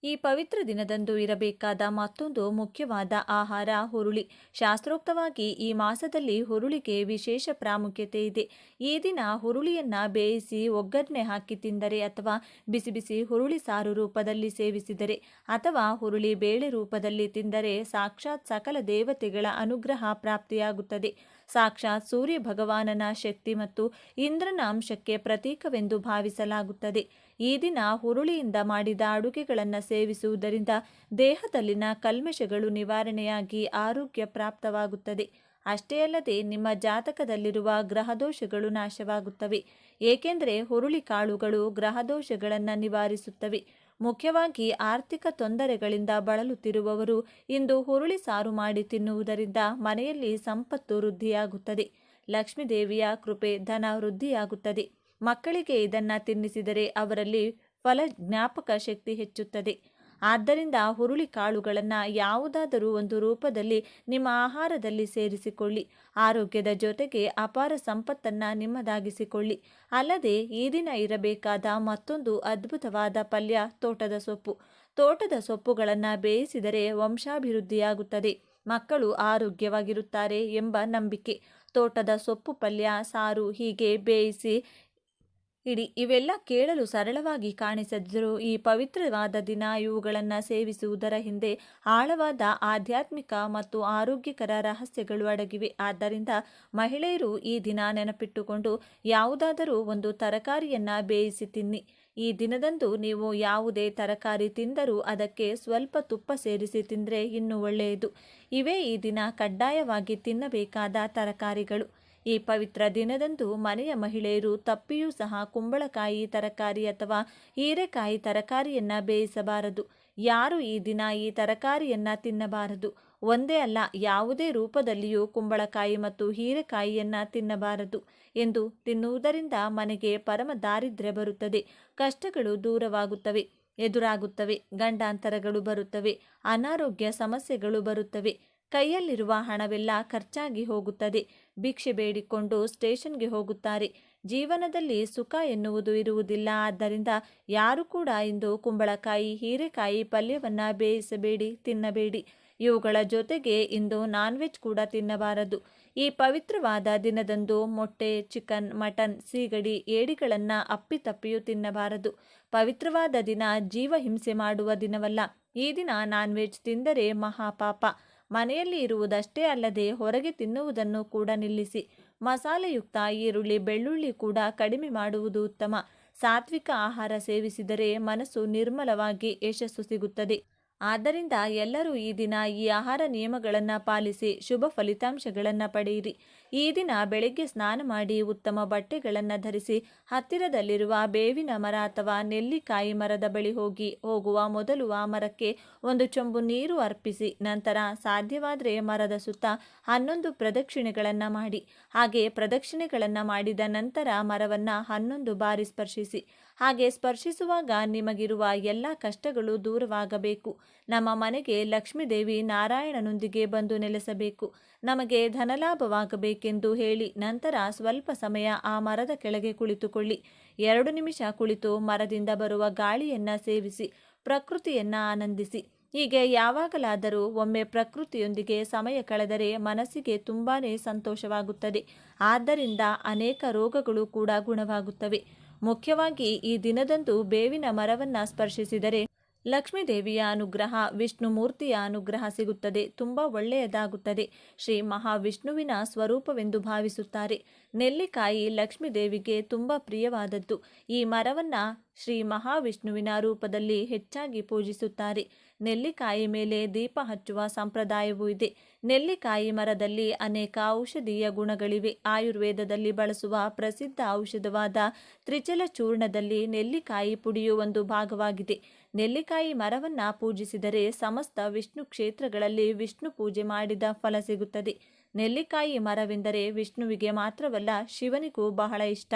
ಈ ಪವಿತ್ರ ದಿನದಂದು ಇರಬೇಕಾದ ಮತ್ತೊಂದು ಮುಖ್ಯವಾದ ಆಹಾರ ಹುರುಳಿ. ಶಾಸ್ತ್ರೋಕ್ತವಾಗಿ ಈ ಮಾಸದಲ್ಲಿ ಹುರುಳಿಗೆ ವಿಶೇಷ ಪ್ರಾಮುಖ್ಯತೆ ಇದೆ. ಈ ದಿನ ಹುರುಳಿಯನ್ನು ಬೇಯಿಸಿ ಒಗ್ಗರಣೆ ಹಾಕಿ ತಿಂದರೆ ಅಥವಾ ಬಿಸಿ ಬಿಸಿ ಹುರುಳಿ ಸಾರು ರೂಪದಲ್ಲಿ ಸೇವಿಸಿದರೆ ಅಥವಾ ಹುರುಳಿ ಬೇಳೆ ರೂಪದಲ್ಲಿ ತಿಂದರೆ ಸಾಕ್ಷಾತ್ ಸಕಲ ದೇವತೆಗಳ ಅನುಗ್ರಹ ಪ್ರಾಪ್ತಿಯಾಗುತ್ತದೆ. ಸಾಕ್ಷಾತ್ ಸೂರ್ಯ ಭಗವಾನನ ಶಕ್ತಿ ಮತ್ತು ಇಂದ್ರನ ಅಂಶಕ್ಕೆ ಪ್ರತೀಕವೆಂದು ಭಾವಿಸಲಾಗುತ್ತದೆ. ಈ ದಿನ ಹುರುಳಿಯಿಂದ ಮಾಡಿದ ಅಡುಗೆಗಳನ್ನು ಸೇವಿಸುವುದರಿಂದ ದೇಹದಲ್ಲಿನ ಕಲ್ಮಶಗಳು ನಿವಾರಣೆಯಾಗಿ ಆರೋಗ್ಯ ಪ್ರಾಪ್ತವಾಗುತ್ತದೆ. ಅಷ್ಟೇ ಅಲ್ಲದೆ ನಿಮ್ಮ ಜಾತಕದಲ್ಲಿರುವ ಗ್ರಹದೋಷಗಳು ನಾಶವಾಗುತ್ತವೆ. ಏಕೆಂದರೆ ಹುರುಳಿ ಕಾಳುಗಳು ಗ್ರಹದೋಷಗಳನ್ನು ನಿವಾರಿಸುತ್ತವೆ. ಮುಖ್ಯವಾಗಿ ಆರ್ಥಿಕ ತೊಂದರೆಗಳಿಂದ ಬಳಲುತ್ತಿರುವವರು ಇಂದು ಹುರುಳಿ ಸಾರು ಮಾಡಿ ತಿನ್ನುವುದರಿಂದ ಮನೆಯಲ್ಲಿ ಸಂಪತ್ತು ವೃದ್ಧಿಯಾಗುತ್ತದೆ, ಲಕ್ಷ್ಮೀದೇವಿಯ ಕೃಪೆ, ಧನ ವೃದ್ಧಿಯಾಗುತ್ತದೆ. ಮಕ್ಕಳಿಗೆ ಇದನ್ನು ತಿನ್ನಿಸಿದರೆ ಅವರಲ್ಲಿ ಜ್ಞಾಪಕ ಶಕ್ತಿ ಹೆಚ್ಚುತ್ತದೆ. ಆದ್ದರಿಂದ ಹುರುಳಿ ಕಾಳುಗಳನ್ನು ಯಾವುದಾದರೂ ಒಂದು ರೂಪದಲ್ಲಿ ನಿಮ್ಮ ಆಹಾರದಲ್ಲಿ ಸೇರಿಸಿಕೊಳ್ಳಿ. ಆರೋಗ್ಯದ ಜೊತೆಗೆ ಅಪಾರ ಸಂಪತ್ತನ್ನು ನಿಮ್ಮದಾಗಿಸಿಕೊಳ್ಳಿ. ಅಲ್ಲದೆ ಈ ದಿನ ಇರಬೇಕಾದ ಮತ್ತೊಂದು ಅದ್ಭುತವಾದ ಪಲ್ಯ ತೋಟದ ಸೊಪ್ಪು. ತೋಟದ ಸೊಪ್ಪುಗಳನ್ನು ಬೇಯಿಸಿದರೆ ವಂಶಾಭಿವೃದ್ಧಿಯಾಗುತ್ತದೆ, ಮಕ್ಕಳು ಆರೋಗ್ಯವಾಗಿರುತ್ತಾರೆ ಎಂಬ ನಂಬಿಕೆ. ತೋಟದ ಸೊಪ್ಪು ಪಲ್ಯ, ಸಾರು, ಹೀಗೆ ಬೇಯಿಸಿ ಇಡಿ. ಇವೆಲ್ಲ ಕೇಳಲು ಸರಳವಾಗಿ ಕಾಣಿಸಿದರೂ ಈ ಪವಿತ್ರವಾದ ದಿನ ಇವುಗಳನ್ನು ಸೇವಿಸುವುದರ ಹಿಂದೆ ಆಳವಾದ ಆಧ್ಯಾತ್ಮಿಕ ಮತ್ತು ಆರೋಗ್ಯಕರ ರಹಸ್ಯಗಳು ಅಡಗಿವೆ. ಆದ್ದರಿಂದ ಮಹಿಳೆಯರು ಈ ದಿನ ನೆನಪಿಟ್ಟುಕೊಂಡು ಯಾವುದಾದರೂ ಒಂದು ತರಕಾರಿಯನ್ನು ಬೇಯಿಸಿ ತಿನ್ನಿ. ಈ ದಿನದಂದು ನೀವು ಯಾವುದೇ ತರಕಾರಿ ತಿಂದರೂ ಅದಕ್ಕೆ ಸ್ವಲ್ಪ ತುಪ್ಪ ಸೇರಿಸಿ ತಿಂದರೆ ಇನ್ನೂ ಒಳ್ಳೆಯದು. ಇವೇ ಈ ದಿನ ಕಡ್ಡಾಯವಾಗಿ ತಿನ್ನಬೇಕಾದ ತರಕಾರಿಗಳು. ಈ ಪವಿತ್ರ ದಿನದಂದು ಮನೆಯ ಮಹಿಳೆಯರು ತಪ್ಪಿಯೂ ಸಹ ಕುಂಬಳಕಾಯಿ ತರಕಾರಿ ಅಥವಾ ಹೀರೆಕಾಯಿ ತರಕಾರಿಯನ್ನು ಬೇಯಿಸಬಾರದು. ಯಾರು ಈ ದಿನ ಈ ತರಕಾರಿಯನ್ನು ತಿನ್ನಬಾರದು. ಒಂದೇ ಅಲ್ಲ, ಯಾವುದೇ ರೂಪದಲ್ಲಿಯೂ ಕುಂಬಳಕಾಯಿ ಮತ್ತು ಹೀರೆಕಾಯಿಯನ್ನು ತಿನ್ನಬಾರದು. ಎಂದು ತಿನ್ನುವುದರಿಂದ ಮನೆಗೆ ಪರಮ ದಾರಿದ್ರ್ಯ ಬರುತ್ತದೆ, ಕಷ್ಟಗಳು ದೂರವಾಗುತ್ತವೆ, ಎದುರಾಗುತ್ತವೆ, ಗಂಡಾಂತರಗಳು ಬರುತ್ತವೆ, ಅನಾರೋಗ್ಯ ಸಮಸ್ಯೆಗಳು ಬರುತ್ತವೆ, ಕೈಯಲ್ಲಿರುವ ಹಣವೆಲ್ಲ ಖರ್ಚಾಗಿ ಹೋಗುತ್ತದೆ, ಭಿಕ್ಷೆ ಬೇಡಿಕೊಂಡು ಸ್ಟೇಷನ್ಗೆ ಹೋಗುತ್ತಾರೆ, ಜೀವನದಲ್ಲಿ ಸುಖ ಎನ್ನುವುದು ಇರುವುದಿಲ್ಲ. ಆದ್ದರಿಂದ ಯಾರು ಕೂಡ ಇಂದು ಕುಂಬಳಕಾಯಿ ಹೀರೆಕಾಯಿ ಪಲ್ಯವನ್ನು ಬೇಯಿಸಬೇಡಿ, ತಿನ್ನಬೇಡಿ. ಇವುಗಳ ಜೊತೆಗೆ ಇಂದು ನಾನ್ ವೆಜ್ ಕೂಡ ತಿನ್ನಬಾರದು. ಈ ಪವಿತ್ರವಾದ ದಿನದಂದು ಮೊಟ್ಟೆ, ಚಿಕನ್, ಮಟನ್, ಸೀಗಡಿ, ಏಡಿಗಳನ್ನು ಅಪ್ಪಿತಪ್ಪಿಯೂ ತಿನ್ನಬಾರದು. ಪವಿತ್ರವಾದ ದಿನ, ಜೀವ ಹಿಂಸೆ ಮಾಡುವ ದಿನವಲ್ಲ. ಈ ದಿನ ನಾನ್ ವೆಜ್ ತಿಂದರೆ ಮಹಾಪಾಪ. ಮನೆಯಲ್ಲಿ ಇರುವುದಷ್ಟೇ ಅಲ್ಲದೆ ಹೊರಗೆ ತಿನ್ನುವುದನ್ನು ಕೂಡ ನಿಲ್ಲಿಸಿ. ಮಸಾಲೆಯುಕ್ತ ಈರುಳ್ಳಿ, ಬೆಳ್ಳುಳ್ಳಿ ಕೂಡ ಕಡಿಮೆ ಮಾಡುವುದು ಉತ್ತಮ. ಸಾತ್ವಿಕ ಆಹಾರ ಸೇವಿಸಿದರೆ ಮನಸ್ಸು ನಿರ್ಮಲವಾಗಿ ಯಶಸ್ಸು ಸಿಗುತ್ತದೆ. ಆದ್ದರಿಂದ ಎಲ್ಲರೂ ಈ ದಿನ ಈ ಆಹಾರ ನಿಯಮಗಳನ್ನು ಪಾಲಿಸಿ ಶುಭ ಫಲಿತಾಂಶಗಳನ್ನು ಪಡೆಯಿರಿ. ಈ ದಿನ ಬೆಳಗ್ಗೆ ಸ್ನಾನ ಮಾಡಿ ಉತ್ತಮ ಬಟ್ಟೆಗಳನ್ನು ಧರಿಸಿ ಹತ್ತಿರದಲ್ಲಿರುವ ಬೇವಿನ ಮರ ಅಥವಾ ನೆಲ್ಲಿಕಾಯಿ ಮರದ ಬಳಿ ಹೋಗುವ ಮೊದಲು ಆ ಮರಕ್ಕೆ ಒಂದು ಚೊಂಬು ನೀರು ಅರ್ಪಿಸಿ. ನಂತರ ಸಾಧ್ಯವಾದರೆ ಮರದ ಸುತ್ತ 11 ಪ್ರದಕ್ಷಿಣೆಗಳನ್ನು ಮಾಡಿ. ಹಾಗೆ ಪ್ರದಕ್ಷಿಣೆಗಳನ್ನು ಮಾಡಿದ ನಂತರ ಮರವನ್ನು 11 ಬಾರಿ ಸ್ಪರ್ಶಿಸಿ. ಹಾಗೆ ಸ್ಪರ್ಶಿಸುವಾಗ ನಿಮಗಿರುವ ಎಲ್ಲ ಕಷ್ಟಗಳು ದೂರವಾಗಬೇಕು. ನಮ್ಮ ಮನೆಗೆ ಲಕ್ಷ್ಮೀದೇವಿ ನಾರಾಯಣನೊಂದಿಗೆ ಬಂದು ನೆಲೆಸಬೇಕು, ನಮಗೆ ಧನಲಾಭವಾಗಬೇಕೆಂದು ಹೇಳಿ ನಂತರ ಸ್ವಲ್ಪ ಸಮಯ ಆ ಮರದ ಕೆಳಗೆ ಕುಳಿತುಕೊಳ್ಳಿ. 2 ನಿಮಿಷ ಕುಳಿತು ಮರದಿಂದ ಬರುವ ಗಾಳಿಯನ್ನು ಸೇವಿಸಿ ಪ್ರಕೃತಿಯನ್ನು ಆನಂದಿಸಿ. ಹೀಗೆ ಯಾವಾಗಲಾದರೂ ಒಮ್ಮೆ ಪ್ರಕೃತಿಯೊಂದಿಗೆ ಸಮಯ ಕಳೆದರೆ ಮನಸ್ಸಿಗೆ ತುಂಬಾನೇ ಸಂತೋಷವಾಗುತ್ತದೆ. ಆದ್ದರಿಂದ ಅನೇಕ ರೋಗಗಳು ಕೂಡ ಗುಣವಾಗುತ್ತವೆ. ಮುಖ್ಯವಾಗಿ ಈ ದಿನದಂದು ಬೇವಿನ ಮರವನ್ನು ಸ್ಪರ್ಶಿಸಿದರೆ ಲಕ್ಷ್ಮೀದೇವಿಯ ಅನುಗ್ರಹ, ವಿಷ್ಣು ಮೂರ್ತಿಯ ಅನುಗ್ರಹ ಸಿಗುತ್ತದೆ, ತುಂಬ ಒಳ್ಳೆಯದಾಗುತ್ತದೆ. ಶ್ರೀ ಮಹಾವಿಷ್ಣುವಿನ ಸ್ವರೂಪವೆಂದು ಭಾವಿಸುತ್ತಾರೆ. ನೆಲ್ಲಿಕಾಯಿ ಲಕ್ಷ್ಮೀದೇವಿಗೆ ತುಂಬ ಪ್ರಿಯವಾದದ್ದು. ಈ ಮರವನ್ನು ಶ್ರೀ ಮಹಾವಿಷ್ಣುವಿನ ರೂಪದಲ್ಲಿ ಹೆಚ್ಚಾಗಿ ಪೂಜಿಸುತ್ತಾರೆ. ನೆಲ್ಲಿಕಾಯಿ ಮೇಲೆ ದೀಪ ಹಚ್ಚುವ ಸಂಪ್ರದಾಯವೂ ಇದೆ. ನೆಲ್ಲಿಕಾಯಿ ಮರದಲ್ಲಿ ಅನೇಕ ಔಷಧೀಯ ಗುಣಗಳಿವೆ. ಆಯುರ್ವೇದದಲ್ಲಿ ಬಳಸುವ ಪ್ರಸಿದ್ಧ ಔಷಧವಾದ ತ್ರಿಚಲ ಚೂರ್ಣದಲ್ಲಿ ನೆಲ್ಲಿಕಾಯಿ ಪುಡಿಯು ಒಂದು ಭಾಗವಾಗಿದೆ. ನೆಲ್ಲಿಕಾಯಿ ಮರವನ್ನು ಪೂಜಿಸಿದರೆ ಸಮಸ್ತ ವಿಷ್ಣು ಕ್ಷೇತ್ರಗಳಲ್ಲಿ ವಿಷ್ಣು ಪೂಜೆ ಮಾಡಿದ ಫಲ ಸಿಗುತ್ತದೆ. ನೆಲ್ಲಿಕಾಯಿ ಮರವೆಂದರೆ ವಿಷ್ಣುವಿಗೆ ಮಾತ್ರವಲ್ಲ, ಶಿವನಿಗೂ ಬಹಳ ಇಷ್ಟ.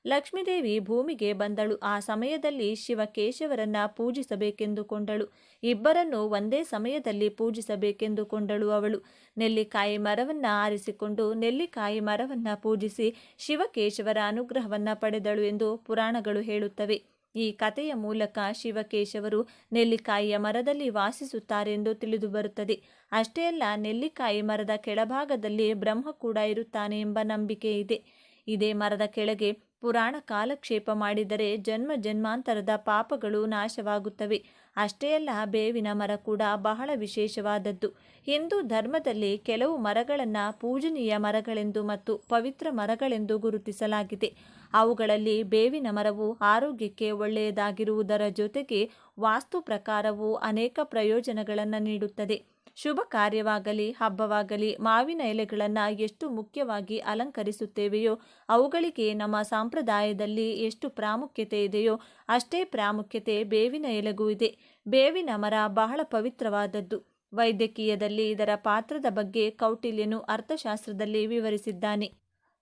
ಲಕ್ಷ್ಮೀದೇವಿ ಭೂಮಿಗೆ ಬಂದಳು. ಆ ಸಮಯದಲ್ಲಿ ಶಿವ ಕೇಶವರನ್ನ ಪೂಜಿಸಬೇಕೆಂದುಕೊಂಡಳು. ಇಬ್ಬರನ್ನು ಒಂದೇ ಸಮಯದಲ್ಲಿ ಪೂಜಿಸಬೇಕೆಂದುಕೊಂಡಳು ಅವಳು. ನೆಲ್ಲಿಕಾಯಿ ಮರವನ್ನು ಆರಿಸಿಕೊಂಡು ನೆಲ್ಲಿಕಾಯಿ ಮರವನ್ನು ಪೂಜಿಸಿ ಶಿವಕೇಶವರ ಅನುಗ್ರಹವನ್ನು ಪಡೆದಳು ಎಂದು ಪುರಾಣಗಳು ಹೇಳುತ್ತವೆ. ಈ ಕಥೆಯ ಮೂಲಕ ಶಿವಕೇಶವರು ನೆಲ್ಲಿಕಾಯಿಯ ಮರದಲ್ಲಿ ವಾಸಿಸುತ್ತಾರೆಂದು ತಿಳಿದು ಬರುತ್ತದೆ. ಅಷ್ಟೇ ಅಲ್ಲ, ನೆಲ್ಲಿಕಾಯಿ ಮರದ ಕೆಳಭಾಗದಲ್ಲಿ ಬ್ರಹ್ಮ ಕೂಡ ಇರುತ್ತಾನೆ ಎಂಬ ನಂಬಿಕೆ ಇದೆ. ಇದೇ ಮರದ ಕೆಳಗೆ ಪುರಾಣ ಕಾಲಕ್ಷೇಪ ಮಾಡಿದರೆ ಜನ್ಮ ಜನ್ಮಾಂತರದ ಪಾಪಗಳು ನಾಶವಾಗುತ್ತವೆ. ಅಷ್ಟೇ ಅಲ್ಲ, ಬೇವಿನ ಮರ ಕೂಡ ಬಹಳ ವಿಶೇಷವಾದದ್ದು. ಹಿಂದೂ ಧರ್ಮದಲ್ಲಿ ಕೆಲವು ಮರಗಳನ್ನು ಪೂಜನೀಯ ಮರಗಳೆಂದು ಮತ್ತು ಪವಿತ್ರ ಮರಗಳೆಂದು ಗುರುತಿಸಲಾಗಿದೆ. ಅವುಗಳಲ್ಲಿ ಬೇವಿನ ಮರವು ಆರೋಗ್ಯಕ್ಕೆ ಒಳ್ಳೆಯದಾಗಿರುವುದರ ಜೊತೆಗೆ ವಾಸ್ತು ಪ್ರಕಾರವು ಅನೇಕ ಪ್ರಯೋಜನಗಳನ್ನು ನೀಡುತ್ತದೆ. ಶುಭ ಕಾರ್ಯವಾಗಲಿ ಹಬ್ಬವಾಗಲಿ ಮಾವಿನ ಎಲೆಗಳನ್ನು ಎಷ್ಟು ಮುಖ್ಯವಾಗಿ ಅಲಂಕರಿಸುತ್ತೇವೆಯೋ ಅವುಗಳಿಗೆ ನಮ್ಮ ಸಂಪ್ರದಾಯದಲ್ಲಿ ಎಷ್ಟು ಪ್ರಾಮುಖ್ಯತೆ ಇದೆಯೋ ಅಷ್ಟೇ ಪ್ರಾಮುಖ್ಯತೆ ಬೇವಿನ ಎಲೆಗೂ ಇದೆ. ಬೇವಿನ ಮರ ಬಹಳ ಪವಿತ್ರವಾದದ್ದು. ವೈದ್ಯಕೀಯದಲ್ಲಿ ಇದರ ಪಾತ್ರದ ಬಗ್ಗೆ ಕೌಟಿಲ್ಯನು ಅರ್ಥಶಾಸ್ತ್ರದಲ್ಲಿ ವಿವರಿಸಿದ್ದಾನೆ.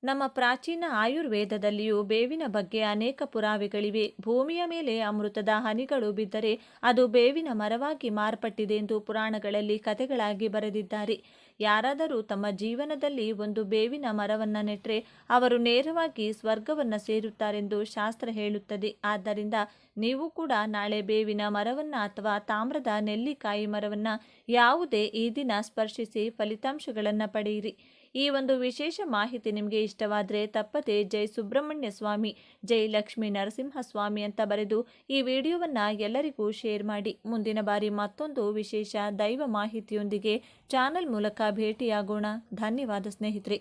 ನಮ್ಮ ಪ್ರಾಚೀನ ಆಯುರ್ವೇದದಲ್ಲಿಯೂ ಬೇವಿನ ಬಗ್ಗೆ ಅನೇಕ ಪುರಾವೆಗಳಿವೆ. ಭೂಮಿಯ ಮೇಲೆ ಅಮೃತದ ಹನಿಗಳು ಬಿದ್ದರೆ ಅದು ಬೇವಿನ ಮರವಾಗಿ ಮಾರ್ಪಟ್ಟಿದೆ ಎಂದು ಪುರಾಣಗಳಲ್ಲಿ ಕಥೆಗಳಾಗಿ ಬರೆದಿದ್ದಾರೆ. ಯಾರಾದರೂ ತಮ್ಮ ಜೀವನದಲ್ಲಿ ಒಂದು ಬೇವಿನ ಮರವನ್ನು ನೆಟ್ಟರೆ ಅವರು ನೇರವಾಗಿ ಸ್ವರ್ಗವನ್ನು ಸೇರುತ್ತಾರೆಂದು ಶಾಸ್ತ್ರ ಹೇಳುತ್ತದೆ. ಆದ್ದರಿಂದ ನೀವು ಕೂಡ ನಾಳೆ ಬೇವಿನ ಮರವನ್ನು ಅಥವಾ ತಾಮ್ರದ ನೆಲ್ಲಿಕಾಯಿ ಮರವನ್ನು ಯಾವುದೇ ಈ ದಿನ ಸ್ಪರ್ಶಿಸಿ ಫಲಿತಾಂಶಗಳನ್ನು ಪಡೆಯಿರಿ. ಈ ಒಂದು ವಿಶೇಷ ಮಾಹಿತಿ ನಿಮಗೆ ಇಷ್ಟವಾದರೆ ತಪ್ಪದೆ ಜೈ ಸುಬ್ರಹ್ಮಣ್ಯ ಸ್ವಾಮಿ, ಜೈ ಲಕ್ಷ್ಮೀ ನರಸಿಂಹಸ್ವಾಮಿ ಅಂತ ಬರೆದು ಈ ವಿಡಿಯೋವನ್ನು ಎಲ್ಲರಿಗೂ ಶೇರ್ ಮಾಡಿ. ಮುಂದಿನ ಬಾರಿ ಮತ್ತೊಂದು ವಿಶೇಷ ದೈವ ಮಾಹಿತಿಯೊಂದಿಗೆ ಚಾನಲ್ ಮೂಲಕ ಭೇಟಿಯಾಗೋಣ. ಧನ್ಯವಾದ ಸ್ನೇಹಿತರೆ.